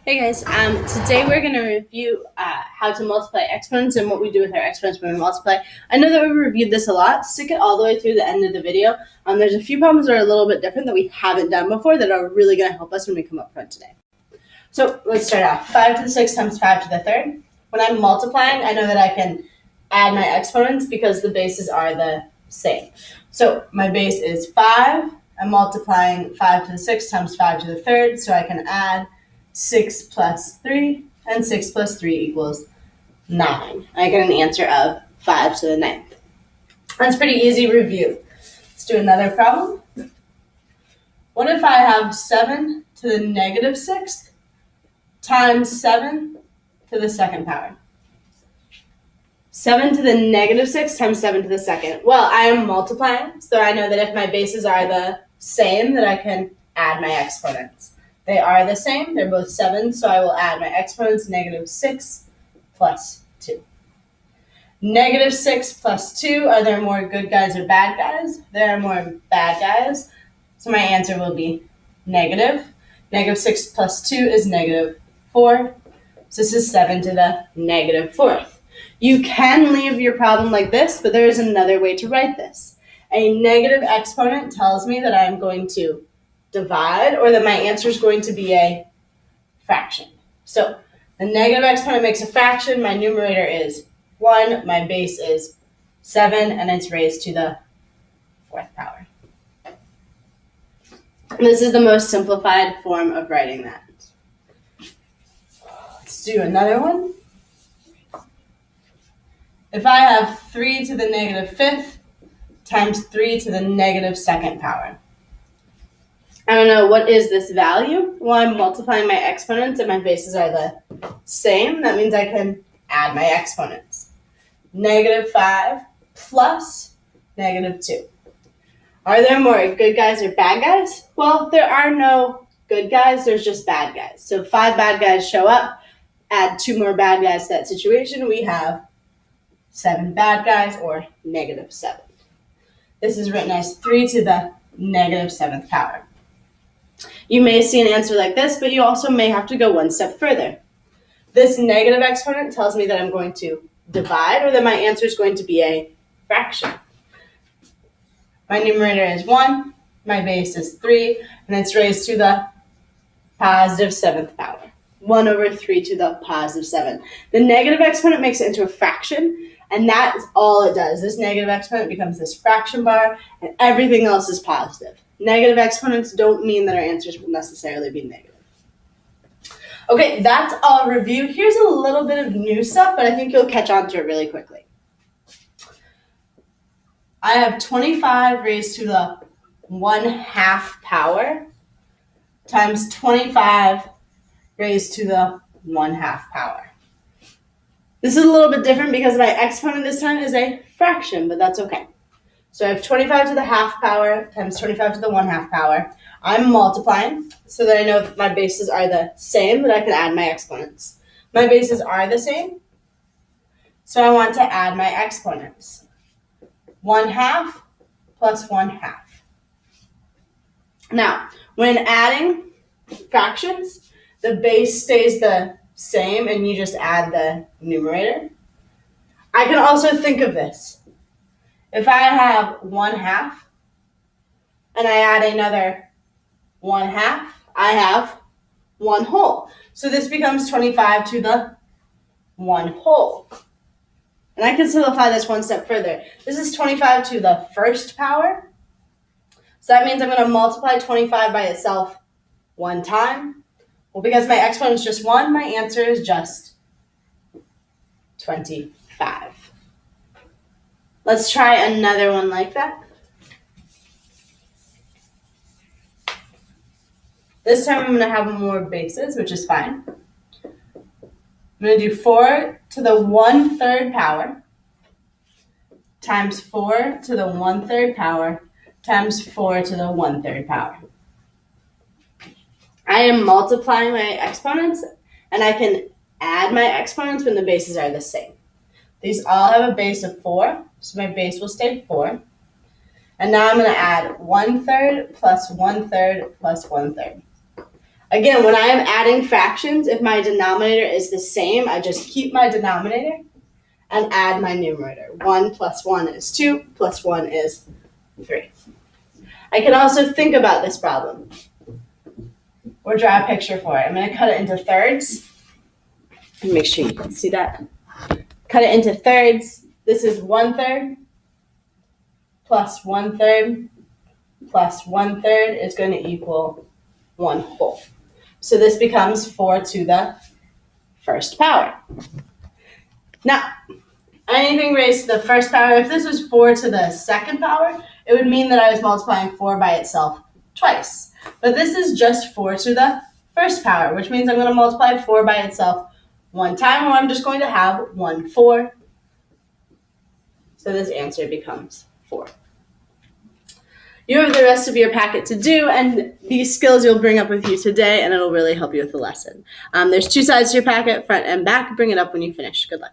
Hey guys, today we're going to review how to multiply exponents and what we do with our exponents when we multiply. I know that we reviewed this a lot. Stick it all the way through the end of the video. There's a few problems that are a little bit different that we haven't done before that are really going to help us when we come up front today. So let's start off. 5 to the 6 times 5 to the third. When I'm multiplying, I know that I can add my exponents because the bases are the same. So my base is 5. I'm multiplying 5 to the 6 times 5 to the third, so I can add 6 plus 3, and 6 plus 3 equals 9. I get an answer of 5 to the 9th. That's pretty easy review. Let's do another problem. What if I have 7 to the negative 6th times 7 to the second power? 7 to the negative 6 times 7 to the second. Well, I am multiplying, so I know that if my bases are the same, that I can add my exponents. They are the same. They're both 7, so I will add my exponents, negative 6 plus 2. Negative 6 plus 2, are there more good guys or bad guys? There are more bad guys, so my answer will be negative. Negative 6 plus 2 is negative 4, so this is 7 to the negative 4th. You can leave your problem like this, but there is another way to write this. A negative exponent tells me that I'm going to divide, or that my answer is going to be a fraction. So the negative exponent makes a fraction. My numerator is 1. My base is 7, and it's raised to the 4th power. And this is the most simplified form of writing that. Let's do another one. If I have 3 to the negative 5th times 3 to the negative 2nd power. I don't know, what is this value? Well, I'm multiplying my exponents and my bases are the same. That means I can add my exponents. Negative 5 plus negative 2. Are there more good guys or bad guys? Well, there are no good guys, there's just bad guys. So 5 bad guys show up, add 2 more bad guys to that situation, we have 7 bad guys, or negative 7. This is written as 3 to the negative 7th power. You may see an answer like this, but you also may have to go one step further. This negative exponent tells me that I'm going to divide, or that my answer is going to be a fraction. My numerator is 1, my base is 3, and it's raised to the positive 7th power. 1 over 3 to the positive 7. The negative exponent makes it into a fraction, and that's all it does. This negative exponent becomes this fraction bar, and everything else is positive. Negative exponents don't mean that our answers will necessarily be negative. Okay, that's all review. Here's a little bit of new stuff, but I think you'll catch on to it really quickly. I have 25 raised to the 1/2 power times 25 raised to the 1/2 power. This is a little bit different because my exponent this time is a fraction, but that's okay. So I have 25 to the 1/2 power times 25 to the 1/2 power. I'm multiplying so that I know that my bases are the same, that I can add my exponents. My bases are the same, so I want to add my exponents. 1/2 plus 1/2. Now, when adding fractions, the base stays the same and you just add the numerator. I can also think of this. If I have 1/2 and I add another 1/2, I have 1 whole. So this becomes 25 to the 1 whole. And I can simplify this one step further. This is 25 to the 1st power. So that means I'm going to multiply 25 by itself 1 time. Well, because my exponent is just 1, my answer is just 25. Let's try another one like that. This time I'm going to have more bases, which is fine. I'm going to do 4 to the 1/3 power times 4 to the 1/3 power times 4 to the 1/3 power. I am multiplying my exponents, and I can add my exponents when the bases are the same. These all have a base of 4, so my base will stay 4. And now I'm going to add 1/3 plus 1/3 plus 1/3. Again, when I am adding fractions, if my denominator is the same, I just keep my denominator and add my numerator. 1 plus 1 is 2, plus 1 is 3. I can also think about this problem or draw a picture for it. I'm going to cut it into thirds. And make sure you can see that. Cut it into thirds. This is 1/3 plus 1/3 plus 1/3 is going to equal 1 whole. So this becomes 4 to the first power. Now, anything raised to the first power, if this was 4 to the second power, it would mean that I was multiplying 4 by itself twice. But this is just 4 to the first power, which means I'm going to multiply 4 by itself one time, or I'm just going to have 1 4. So this answer becomes 4. You have the rest of your packet to do, and these skills you'll bring up with you today, and it'll really help you with the lesson. There's 2 sides to your packet, front and back. Bring it up when you finish. Good luck.